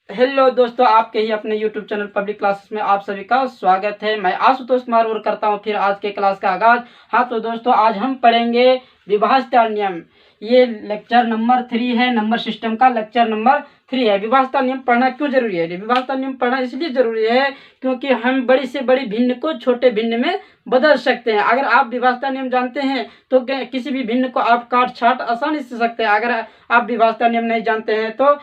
Hello दोस्तों, आपके ही अपने YouTube चैनल पब्लिक क्लासेस में आप सभी का स्वागत है। मैं आशुतोष कुमार और करता हूं फिर आज के क्लास का आगाज। हाँ तो दोस्तों, आज हम पढ़ेंगे विभाज्यता नियम। ये लेक्चर नंबर 3 है, नंबर सिस्टम का लेक्चर नंबर 3 है। विभाज्यता नियम पढ़ना क्यों जरूरी है? विभाज्यता नियम पढ़ना इसलिए जरूरी है क्योंकि हम बड़ी से बड़ी भिन्न को छोटे भिन्न में बदल सकते हैं। अगर आप विभाज्यता नियम जानते हैं तो किसी भी भिन्न को आप काट छाट आसानी से सकते हैं। अगर आप विभाज्यता नियम नहीं जानते हैं तो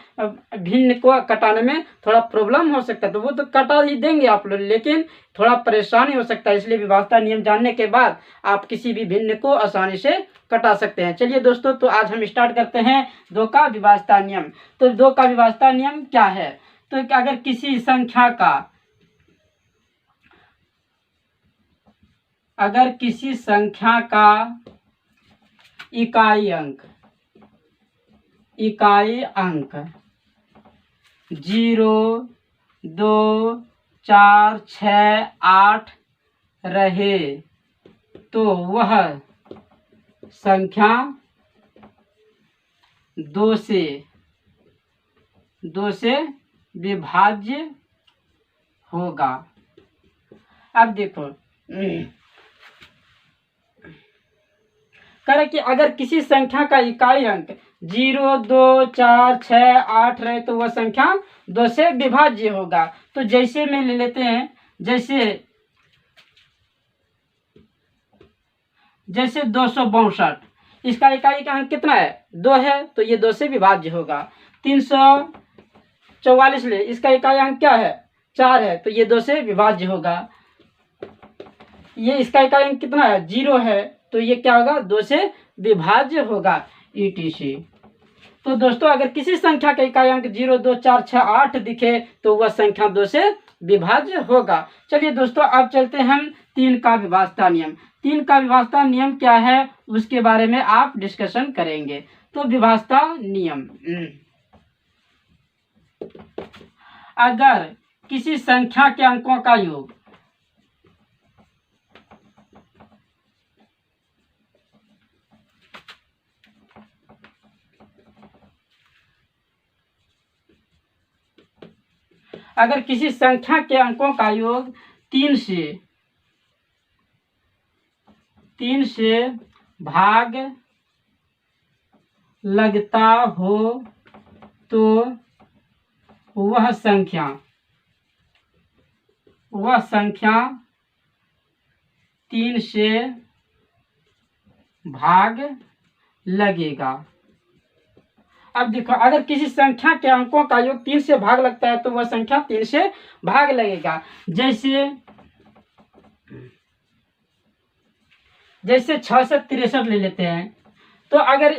भिन्न को कटाने में थोड़ा प्रॉब्लम हो सकता है। तो वो तो कटा ही देंगे आप लोग, लेकिन थोड़ा परेशानी हो सकता है। इसलिए विभाज्यता नियम जानने के बाद आप किसी भी भिन्न को आसानी से कटा सकते हैं। चलिए दोस्तों, तो आज हम स्टार्ट करते हैं 2 का विभाज्यता नियम। तो 2 का विभाज्यता नियम क्या है? तो अगर किसी संख्या का इकाई अंक 0, 2, 4, 6, 8 रहे तो वह संख्या 2 से विभाज्य होगा। अब देखो करें कि अगर किसी संख्या का इकाई अंक 0, 2, 4, 6, 8 रहे तो वह संख्या 2 से विभाज्य होगा। तो जैसे में ले लेते हैं, जैसे 262, इसका इकाई का अंक कितना है? 2 है, तो ये 2 से विभाज्य होगा। 344 ले, इसका इकाई अंक क्या है? 4 है, तो ये 2 से विभाज्य होगा। ये इसका इकाई अंक कितना है? 0 है, तो ये क्या होगा? 2 से विभाज्य होगा। ETC। तो दोस्तों, अगर किसी संख्या का इकाई अंक 0, 2, 4, 6, 8 दिखे तो वह संख्या 2 से विभाज्य होगा। चलिए दोस्तों, अब चलते हैं हम 3 का विभाज्यता नियम। 3 का विभाज्यता नियम क्या है उसके बारे में आप डिस्कशन करेंगे। तो विभाज्यता नियम, अगर किसी संख्या के अंकों का योग अगर किसी संख्या के अंकों का योग 3 से भाग लगता हो तो वह संख्या 3 से भाग लगेगा। अब देखो, अगर किसी संख्या के अंकों का योग 3 से भाग लगता है तो वह संख्या 3 से भाग लगेगा। जैसे 6 से 63 ले लेते हैं। तो अगर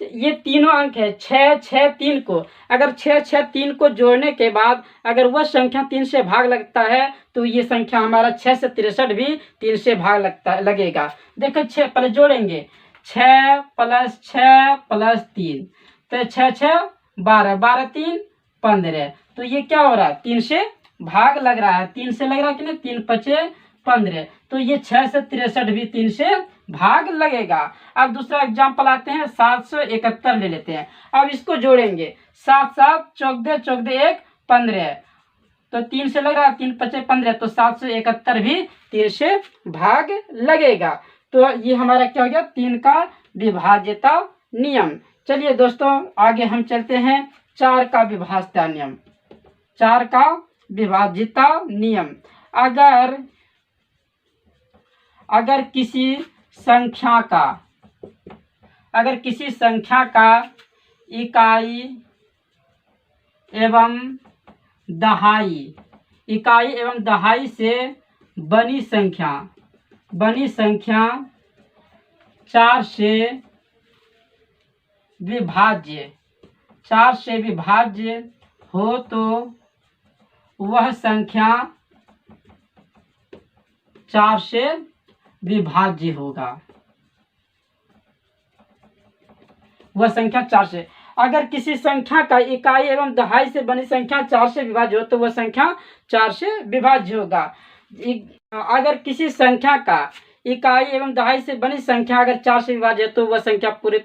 ये तीनों अंक है 6, 6, 3 को, अगर 6, 6, 3 को जोड़ने के बाद अगर वह संख्या 3 से भाग लगता है तो ये संख्या हमारा 6 से 63 भी 3 से भाग लगेगा। देखो 6 पहले जोड़ेंगे, 6 + 6 + 3, तो 6, 6, 12, 12, 3, 15। तो ये क्या हो रहा है? 3 से भाग लग रहा है। 3 से लग रहा है कि नहीं? 3 × 5 = 15। तो ये 6 से 63 भी 3 से भाग लगेगा। अब दूसरा एग्जाम्पल आते हैं, 771 ले लेते हैं। अब इसको जोड़ेंगे, 7, 7, 14, 14, 1, 15। तो 3 से लग रहा है, 3 × 5 = 15, तो 771 भी 3 से भाग लगेगा। तो ये हमारा क्या हो गया? 3 का विभाज्यता नियम। चलिए दोस्तों, आगे हम चलते हैं 4 का विभाज्यता नियम। 4 का विभाज्यता नियम, अगर किसी संख्या का इकाई एवं दहाई से बनी संख्या 4 से विभाज्य हो तो वह संख्या 4 से विभाज्य होगा। वह संख्या 4 से, अगर किसी संख्या का इकाई एवं दहाई से बनी संख्या 4 से विभाज्य हो तो वह संख्या 4 से विभाज्य होगा। अगर किसी संख्या का इकाई एवं दहाई से बनी संख्या अगर 4 से विभाज्य है तो वह संख्या पूरे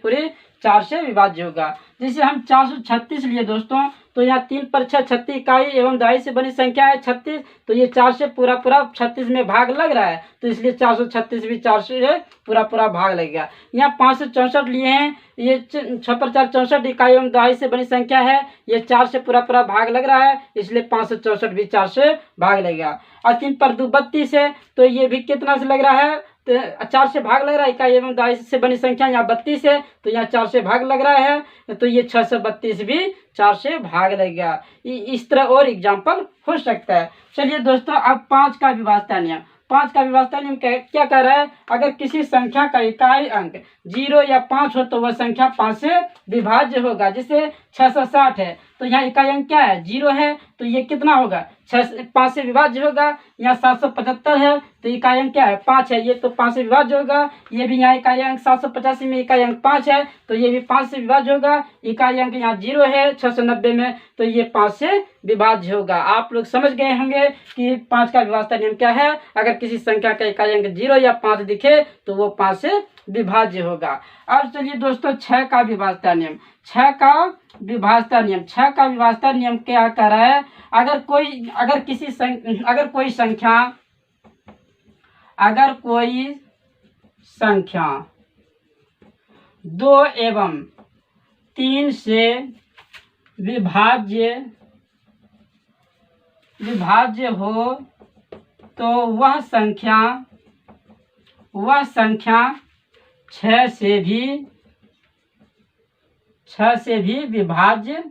4 से विभाज्य होगा। जैसे हम 436 लिए दोस्तों, तो यहाँ 3 पर 6 36 इकाई एवं दहाई से बनी संख्या है 36, तो ये 4 से पूरा 36 में भाग लग रहा है, तो इसलिए 436 भी 4 से पूरा भाग लगेगा। यहाँ 564 लिए हैं, ये 6 पर 4 64 इकाई एवं दहाई से बनी संख्या है, ये 4 से पूरा भाग लग रहा है, इसलिए 564 भी 4 से भाग लगेगा। और 3 पर 2 32 है, तो ये भी कितना से लग रहा है, तो 4 से भाग लग रहा है, इकाई एवं दहाई से बनी संख्या यहाँ 32 है, तो यहाँ 4 से भाग लग रहा है, तो ये 632 भी 4 से भाग लगेगा। इस तरह और एग्जाम्पल हो सकता है। चलिए दोस्तों, अब 5 का विभाज्यता नियम। 5 का विभाज्यता नियम क्या कह रहा है, अगर किसी संख्या का इकाई अंक 0 या 5 हो तो वह संख्या 5 से विभाज्य होगा। जैसे 660 है, तो यहाँ इकाई अंक क्या है, 0 है, तो ये कितना होगा, 5 से विभाज्य होगा। यहाँ 775 है, तो इकाई अंक क्या है, 5 है, ये तो 5 से विभाज्य होगा। ये भी यहाँ इकाई अंक 785 में इकाई अंक 5 है, तो ये भी 5 से विभाज्य होगा। इकाई अंक यहाँ 0 है 690 में, तो ये 5 से विभाज्य होगा। आप लोग समझ गए होंगे कि 5 का विभाज्यता नियम क्या है। अगर किसी संख्या का इकाई अंक 0 या 5 दिखे तो वो 5 से विभाज्य होगा। अब चलिए दोस्तों, 6 का विभाज्यता नियम। 6 का विभाज्यता नियम, 6 का विभाज्यता नियम क्या कह रहा है, अगर कोई संख्या 2 एवं 3 से विभाज्य हो तो वह संख्या 6 से भी विभाज्य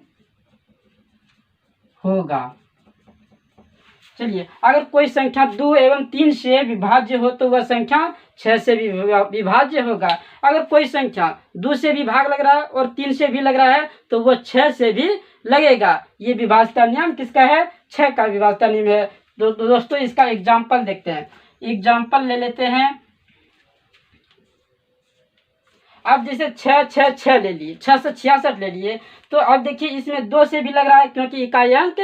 होगा। चलिए, अगर कोई संख्या 2 एवं 3 से विभाज्य हो तो वह संख्या 6 से भी विभाज्य होगा। अगर कोई संख्या 2 से भी भाग लग रहा है और 3 से भी लग रहा है तो वह 6 से भी लगेगा। ये विभाज्यता नियम किसका है, 6 का विभाज्यता नियम है। दोस्तों, इसका एग्जाम्पल देखते हैं। एग्जाम्पल ले लेते हैं। अब जैसे 6 ले लिए, 666 ले लिए, तो अब देखिए इसमें 2 से भी लग रहा है क्योंकि इकाई अंक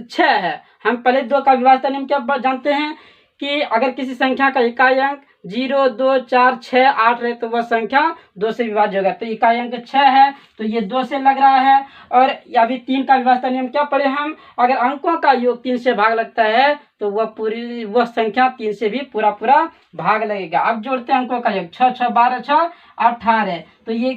6 है। हम पहले 2 का विभाज्यता नियम क्या जानते हैं कि अगर किसी संख्या का इकाई अंक 0 2 4 6 8 रहे तो वह संख्या 2 से विभाज्य होगा। तो इकाई अंक 6 है, तो ये 2 से लग रहा है। और अभी 3 का विभाज्यता नियम क्या पढ़े हम, अगर अंकों का योग 3 से भाग लगता है तो वह संख्या 3 से भी पूरा भाग लगेगा। अब जोड़ते हैं अंकों का योग, 6 6 12 6 18, तो ये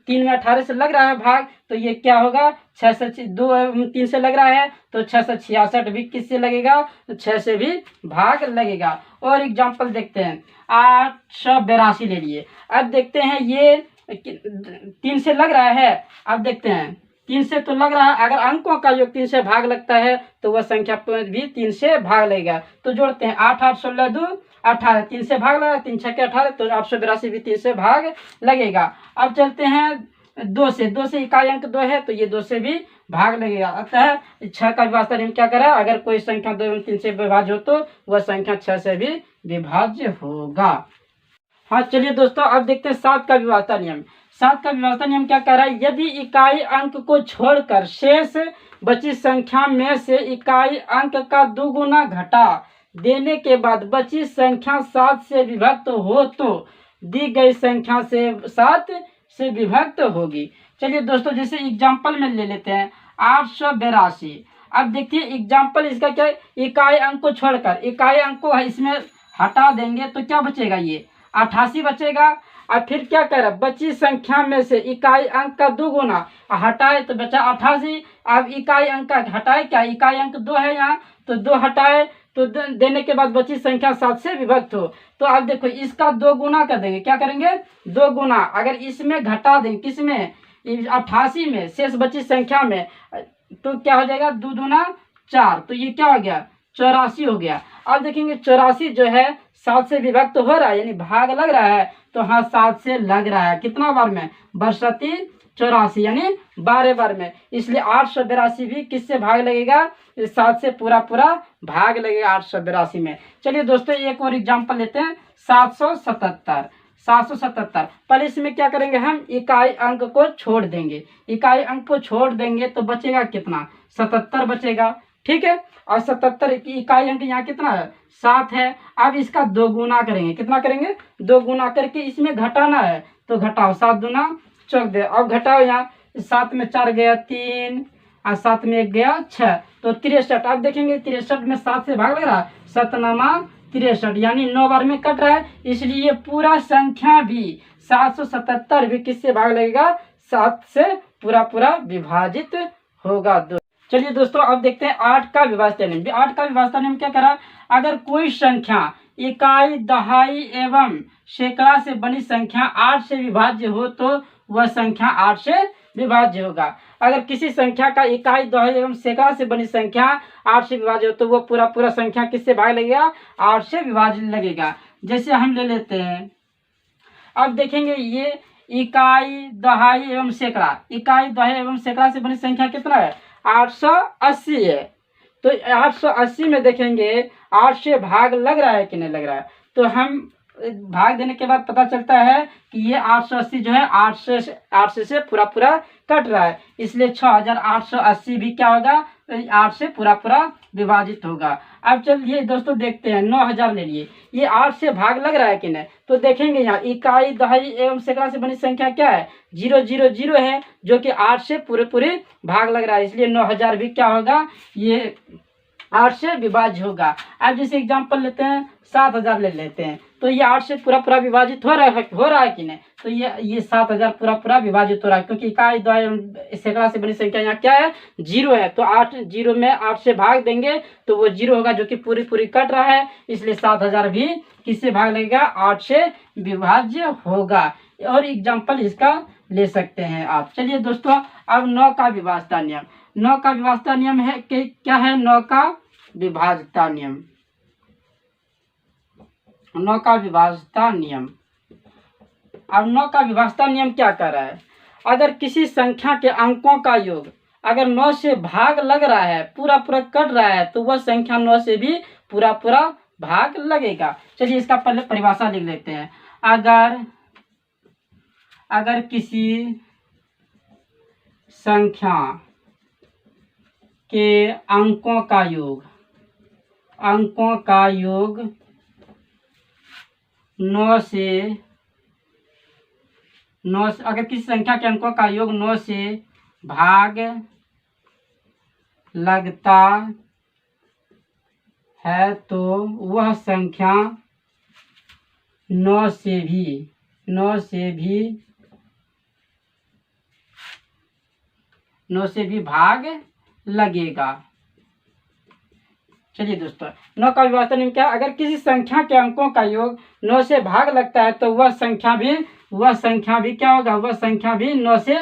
3 में 18 से लग रहा है भाग, तो ये क्या होगा, 6 से 2 3 से लग रहा है, तो 666 भी किससे लगेगा, 6 से भी भाग लगेगा। और एग्जाम्पल देखते हैं, 882 ले लिए। अब देखते हैं ये 3 से लग रहा है। अब देखते हैं 3 से तो लग रहा है, अगर अंकों का योग 3 से भाग लगता है तो वह संख्या भी 3 से भाग लगेगा। तो जोड़ते हैं, 8 8 16 2 18, 3 से भाग लगा, 3 6 18, तो 882 भी 3 से भाग लगेगा। अब चलते हैं 2 से इकाई अंक 2 है, तो ये 2 से भी भाग लगेगा। अतः 6 का विभाज्यता नियम क्या करा, अगर कोई संख्या 2 एवं 3 से विभाज्य हो तो वह संख्या 6 से भी विभाज्य होगा। हाँ, चलिए दोस्तों, अब देखते हैं 7 का विभाज्यता नियम। 7 का विभाज्यता नियम क्या कह रहा है, यदि इकाई अंक को छोड़कर शेष बची संख्या में से इकाई अंक का 2 गुना घटा देने के बाद बची संख्या 7 से विभक्त हो तो दी गई संख्या से 7 से विभक्त होगी। चलिए दोस्तों, जैसे एग्जाम्पल में ले लेते हैं 882। अब देखिए एग्जाम्पल इसका क्या है, इकाई अंक को छोड़कर इकाई अंक को इसमें हटा देंगे तो क्या बचेगा, ये 88 बचेगा। और फिर क्या कर रहा, बची संख्या में से इकाई अंक का 2 गुना हटाए तो बचा 88। अब इकाई अंक का हटाए क्या, इकाई अंक 2 है यहाँ, तो 2 हटाए तो देने के बाद बची संख्या 7 से विभक्त हो। तो अब देखो इसका 2 गुना कर देंगे, क्या करेंगे, 2 गुना। अगर इसमें घटा दें, किसमें, 88 में, शेष बची संख्या में, तो क्या हो जाएगा, 2 दूना 4, तो ये क्या हो गया, 84 हो गया। अब देखेंगे 84 जो है 7 से विभक्त हो रहा है, यानी भाग लग रहा है, तो हाँ 7 से लग रहा है। कितना बार में, बरसती 84, यानी 12 बार में। इसलिए 882 भी किससे भाग लगेगा, 7 से पूरा भाग लगेगा 882 में। चलिए दोस्तों, एक और एग्जाम्पल लेते हैं, 777। पहले इसमें क्या करेंगे, हम इकाई अंक को छोड़ देंगे। इकाई अंक को छोड़ देंगे तो बचेगा कितना, 77 बचेगा, ठीक है। और 77 की इकाई अंक यहाँ कितना है, 7 है। अब इसका 2 गुना करेंगे, कितना करेंगे, 2 गुना करके इसमें घटाना है, तो घटाओ, 7 दूना 14। अब घटाओ यहाँ 7 में 4 गया 3 और 7 में 1 गया 6, तो 63। अब देखेंगे 63 में 7 से भाग लग रहा है, 7 63 यानी 9 बार में कट रहा है, इसलिए ये पूरा संख्या भी 777 भी किससे भाग लगेगा, 7 से पूरा पूरा विभाजित होगा। चलिए दोस्तों अब देखते हैं 8 का विभाज्यता नियम। 8 का विभाज्यता नियम क्या करा, अगर कोई संख्या इकाई, दहाई एवं सैकड़ा से बनी संख्या 8 से विभाज्य हो तो वह संख्या 8 से विभाज्य होगा। अगर किसी संख्या का इकाई, दहाई एवं सैकड़ा से बनी संख्या 8 से विभाज्य हो तो वह पूरा पूरा संख्या किससे भाग लगेगा, 8 से विभाज्य लगेगा। जैसे हम ले लेते हैं, अब देखेंगे ये इकाई, दहाई एवं सैकड़ा, इकाई, दहाई एवं सैकड़ा से बनी संख्या कितना है, 880 है। तो 880 में देखेंगे 8 से भाग लग रहा है कि नहीं लग रहा है, तो हम भाग देने के बाद पता चलता है कि ये 880 जो है 800 से पूरा पूरा कट रहा है, इसलिए 6880 भी क्या होगा, 8 से पूरा पूरा विभाजित होगा। अब चलिए दोस्तों देखते हैं 9000 ले लिए, ये 8 से भाग लग रहा है कि नहीं, तो देखेंगे यहाँ इकाई, दहाई एवं सैकड़ा से बनी संख्या क्या है, 000 है, जो कि 8 से पूरे पूरे भाग लग रहा है, इसलिए 9000 भी क्या होगा, ये 8 से विभाज्य होगा। अब जैसे एग्जाम्पल लेते हैं 7000 ले लेते हैं, तो ये 8 से पूरा पूरा विभाजित हो रहा है कि नहीं, तो ये 7000 पूरा पूरा विभाजित हो रहा है, क्योंकि इकाई, दहाई सैकड़ा से बनी संख्या यहाँ क्या है, 0 है, तो 8 0 में 8 से भाग देंगे तो वो 0 होगा, जो कि पूरी पूरी कट रहा है, इसलिए 7000 भी किससे भाग लगेगा, 8 से विभाज्य होगा। और एग्जाम्पल इसका ले सकते हैं आप। चलिए दोस्तों अब 9 का विभाज्यता नियम। 9 का विभाज्यता नियम है कि क्या है, 9 का विभाज्यता नियम। 9 का विभाज्यता नियम, अब 9 का विभाज्यता नियम क्या कर रहा है, अगर किसी संख्या के अंकों का योग अगर 9 से भाग लग रहा है, पूरा पूरा कट रहा है, तो वह संख्या 9 से भी पूरा पूरा भाग लगेगा। चलिए इसका पहले परिभाषा लिख लेते हैं। अगर किसी संख्या के अंकों का योग 9 से अगर किसी संख्या के अंकों का योग 9 से भाग लगता है तो वह संख्या 9 से भी भाग लगेगा। चलिए दोस्तों 9 का विभाज्यता नियम क्या, अगर किसी संख्या के अंकों का योग 9 से भाग लगता है तो वह संख्या भी क्या होगा, वह संख्या भी 9 से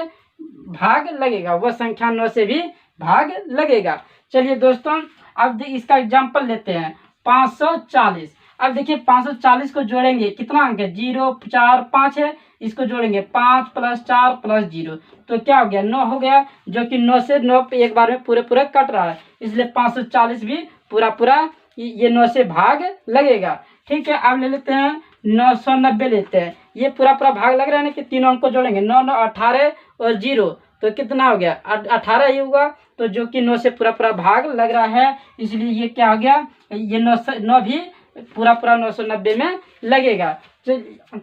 भाग लगेगा, वह संख्या 9 से भी भाग लगेगा। चलिए दोस्तों अब इसका एग्जाम्पल लेते हैं 540। अब देखिए 540 को जोड़ेंगे, कितना अंक है, 0 4 5 है, इसको जोड़ेंगे 5 + 4 + 0, तो क्या हो गया, 9 हो गया, जो कि 9 से 9 एक बार में पूरे पूरे कट रहा है, इसलिए 540 भी पूरा पूरा ये 9 से भाग लगेगा। ठीक है, अब ले लेते हैं 990 लेते हैं, ये पूरा पूरा भाग लग रहा है ना, कि तीनों अंक को जोड़ेंगे 9 9 18 और 0, तो कितना हो गया 18 ही होगा, तो जो कि 9 से पूरा पूरा भाग लग रहा है, इसलिए ये क्या हो गया, ये 9 भी पूरा पूरा 990 में लगेगा। तो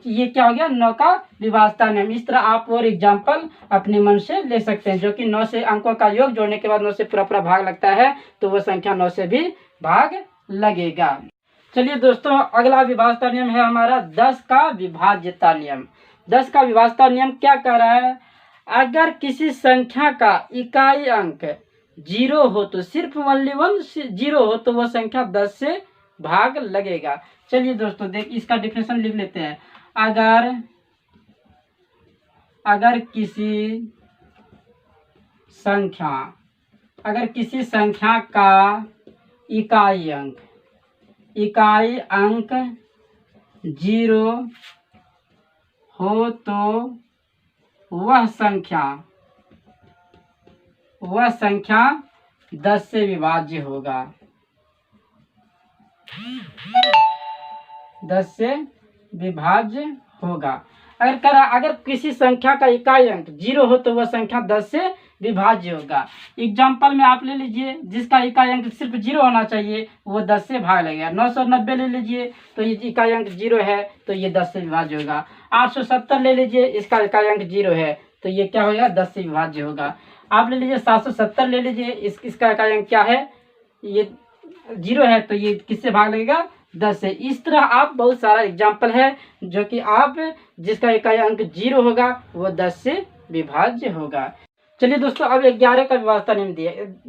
ये क्या हो गया, 9 का विभाज्यता नियम। इस तरह आप और एग्जाम्पल अपने मन से ले सकते हैं, जो कि 9 से अंकों का योग जोड़ने के बाद 9 से पूरा पूरा भाग लगता है, तो वो संख्या 9 से भी भाग लगेगा। चलिए दोस्तों अगला विभाज्यता नियम है हमारा 10 का विभाज्यता नियम। 10 का विभाज्यता नियम क्या कह रहा है, अगर किसी संख्या का इकाई अंक 0 हो तो सिर्फ ओनली 0 हो तो वह संख्या 10 से भाग लगेगा। चलिए दोस्तों देख इसका डिफिनेशन लिख लेते हैं। अगर किसी संख्या का इकाई अंक 0 हो तो वह संख्या 10 से विभाज्य होगा। 10 से विभाज्य होगा। अगर किसी संख्या का इकाई अंक 0 हो तो वह संख्या 10 से विभाज्य होगा। एग्जाम्पल में आप ले लीजिए, जिसका इकाई अंक सिर्फ 0 होना चाहिए वो 10 से भाग लगेगा। 990 ले लीजिए, तो ये इकाई अंक 0 है तो ये 10 से विभाज्य होगा। 870 ले लीजिए, इसका इकाई अंक 0 है तो ये क्या होगा 10 से विभाज्य होगा। आप ले लीजिए 770 ले लीजिए, इसका अंक क्या है, ये 0 है, तो ये किससे भाग लगेगा 10 से। इस तरह आप बहुत सारा एग्जाम्पल है जो कि आप जिसका इकाई अंक 0 होगा वो 10 से विभाज्य होगा। चलिए दोस्तों, अब 11 का विभाज्यता नियम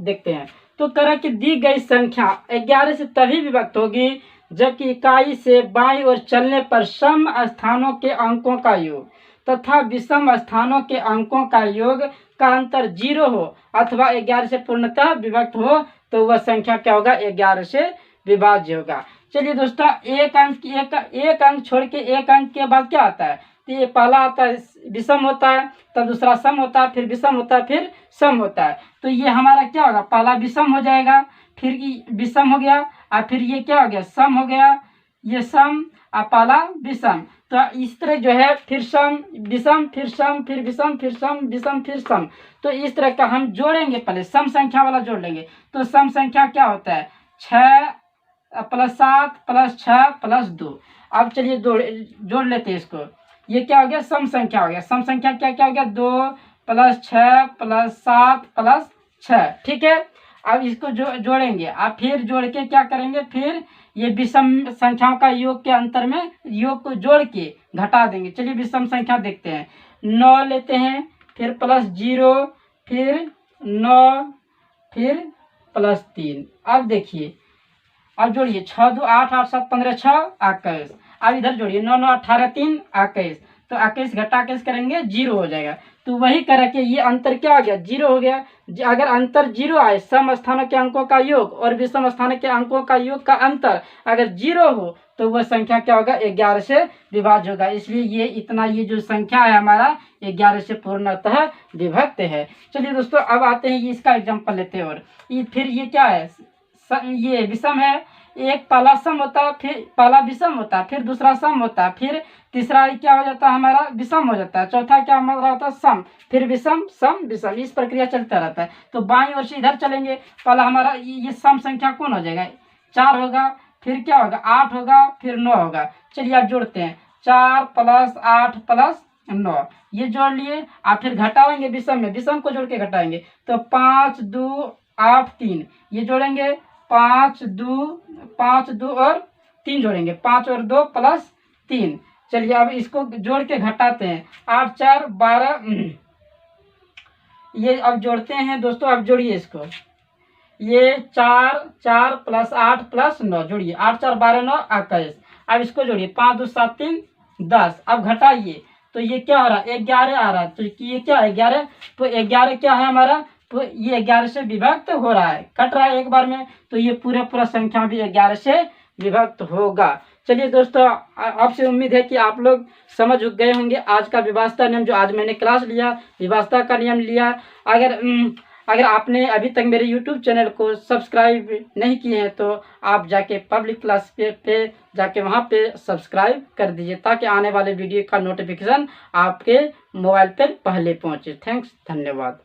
देखते हैं। तो कह रहा कि दी गई संख्या 11 से तभी विभक्त होगी जबकि इकाई से बाईं ओर चलने पर सम स्थानों के अंकों का योग तथा विषम स्थानों के अंकों का योग का अंतर 0 हो अथवा 11 से पूर्णतः विभक्त हो तो वह संख्या क्या होगा 11 से विभाज्य होगा। चलिए दोस्तों, एक अंक छोड़ के एक अंक के बाद क्या आता है, तो ये पहला आता है विषम होता है, तब दूसरा सम होता है, फिर विषम होता है, फिर सम होता है। तो ये हमारा क्या होगा, पहला विषम हो जाएगा, फिर विषम हो गया, और फिर ये क्या हो गया सम हो गया, ये सम और पहला विषम। तो इस तरह जो है फिर सम विषम फिर सम फिर विषम फिर सम विषम फिर सम। तो इस तरह का हम जोड़ेंगे, पहले सम संख्या वाला जोड़ लेंगे। तो सम संख्या क्या होता है 6 + 7 + 6 + 2। अब चलिए जोड़ लेते हैं इसको। ये क्या हो गया सम संख्या हो गया। सम संख्या क्या हो गया 2 + 6 + 7 + 6। ठीक है, अब इसको जोड़ेंगे। अब फिर जोड़ के क्या करेंगे, फिर ये विषम संख्याओं का योग के अंतर में योग को जोड़ के घटा देंगे। चलिए विषम संख्या देखते हैं। 9 लेते हैं, फिर +0, फिर 9, फिर +3। अब देखिए, अब जोड़िए 6 2 8 8 7 15 6 21। अब इधर जोड़िए 9 9 18 3 21। तो 21 घटा के करेंगे 0 हो जाएगा। तो वही करके ये अंतर क्या हो गया 0 हो गया। अगर अंतर 0 आए, सम स्थानों के अंकों का योग और विषम स्थानों के अंकों का योग का अंतर अगर 0 हो तो वह संख्या क्या होगा 11 से विभाज्य होगा। इसलिए ये जो संख्या है हमारा 11 से पूर्णतः विभक्त है। चलिए दोस्तों, अब आते हैं इसका एग्जाम्पल लेते हैं। और फिर ये क्या है, ये विषम है, एक पहला सम होता है, फिर पहला विषम होता है, फिर दूसरा सम होता है, फिर तीसरा क्या हो जाता है हमारा विषम हो जाता है, चौथा क्या हमारा होता है सम, फिर विषम सम विषम। इस प्रक्रिया चलता रहता है। तो बाईं ओर से इधर चलेंगे, पहला हमारा ये सम संख्या कौन हो जाएगा 4 होगा, फिर क्या होगा 8 होगा, फिर 9 होगा। चलिए आप जोड़ते हैं 4 + 8 + 9, ये जोड़ लिए। आप फिर घटाएंगे विषम में, विषम को जोड़ के घटाएंगे। तो 5 2 8 3, ये जोड़ेंगे 5 2 और 3 जोड़ेंगे, 5 और 2 + 3। चलिए अब इसको जोड़ के घटाते हैं, 8 4 12। ये अब जोड़ते हैं दोस्तों, अब जोड़िए इसको, ये 4 4 + 8 + 9 जोड़िए, 8 4 12 9 21। अब इसको जोड़िए 5 2 7 3 10। अब घटाइए तो ये क्या हो रहा है 11 आ रहा है। तो ये क्या है 11। तो 11 क्या है हमारा, तो ये 11 से विभक्त हो रहा है, कट रहा है एक बार में। तो ये पूरा संख्या भी 11 से विभक्त होगा। चलिए दोस्तों, आपसे उम्मीद है कि आप लोग समझ गए होंगे आज का विभाज्यता नियम, जो आज मैंने क्लास लिया विभाज्यता का नियम लिया। अगर आपने अभी तक मेरे YouTube चैनल को सब्सक्राइब नहीं किए हैं तो आप जाके पब्लिक क्लास पे जाके वहाँ पे सब्सक्राइब कर दीजिए, ताकि आने वाले वीडियो का नोटिफिकेशन आपके मोबाइल पर पहले पहुँचे। थैंक्स, धन्यवाद।